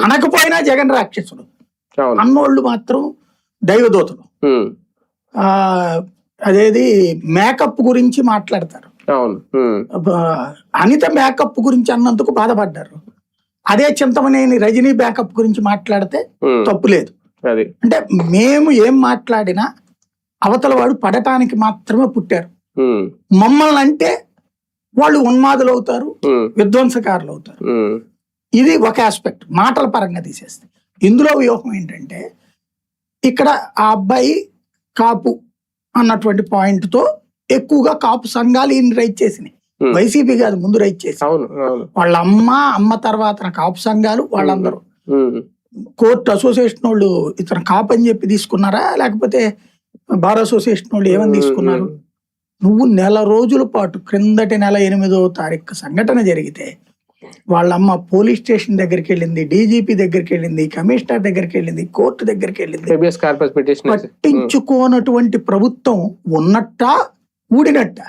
అనకపోయినా జగన్ రాక్షసుడు, అన్నోళ్ళు మాత్రం దైవదూతలు. అదేది మేకప్ గురించి మాట్లాడతారు, అనిత మేకప్ గురించి అన్నందుకు బాధపడ్డారు. అదే చింతమనేని రజనీ మేకప్ గురించి మాట్లాడితే తప్పు లేదు. అంటే మేము ఏం మాట్లాడినా అవతల వాడు పడటానికి మాత్రమే పుట్టారు. మమ్మల్ని అంటే వాళ్ళు ఉన్మాదులు అవుతారు, విధ్వంసకారులు అవుతారు. ఇది ఒక ఆస్పెక్ట్ మాటల పరంగా తీసేస్తే. ఇందులో వ్యూహం ఏంటంటే ఇక్కడ ఆ అబ్బాయి కాపు అన్నటువంటి పాయింట్ తో ఎక్కువగా కాపు సంఘాలు ఈయన రైట్ చేసినాయి. వైసీపీ కాదు ముందు రైట్ చేసి, వాళ్ళ అమ్మ తర్వాత కాపు సంఘాలు వాళ్ళందరూ కోర్టు అసోసియేషన్ వాళ్ళు ఇతను కాపు అని చెప్పి తీసుకున్నారా, లేకపోతే బార్ అసోసియేషన్ వాళ్ళు ఏమని తీసుకున్నారు? నువ్వు నెల రోజుల పాటు క్రిందటి నెల 8వ తారీఖు సంఘటన జరిగితే వాళ్ళమ్మ పోలీస్ స్టేషన్ దగ్గరికి వెళ్ళింది, డీజీపీ దగ్గరికి వెళ్ళింది, కమిషనర్ దగ్గరికి వెళ్ళింది, కోర్టు దగ్గరికి వెళ్ళింది. పట్టించుకోనటువంటి ప్రభుత్వం ఉన్నట్ట ఊడినట్ట.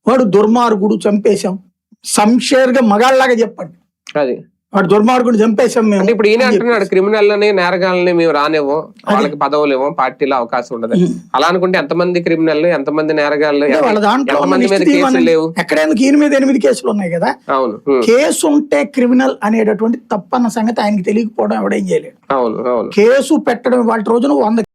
వాడు దుర్మార్గుడు, చంపేశాం, సంషేర్గా మగాళ్ళలాగా చెప్పండి, వాడు దుర్మార్గుడు చంపేశాం మేము. ఇప్పుడు ఈయన అంటున్నాడు క్రిమినల్ని నేరగాళ్ళని మేము రానివ్వం, వాళ్ళకి పదవులు ఇవ్వం, పార్టీలో అవకాశం ఉండదు. అలా అనుకుంటే ఎంతమంది క్రిమినల్, ఎంతమంది నేరగాళ్ళు, వాళ్ళ దాంట్లో ఎక్కడెందుకు ఈయన మీద 8 కేసులు ఉన్నాయి కదా. అవును, కేసు ఉంటే క్రిమినల్ అనేటటువంటి తప్పన్న సంగతి ఆయనకి తెలియకపోవడం ఎవడేం చేయలేడు. అవును, కేసు పెట్టడం వాళ్ళ రోజున 100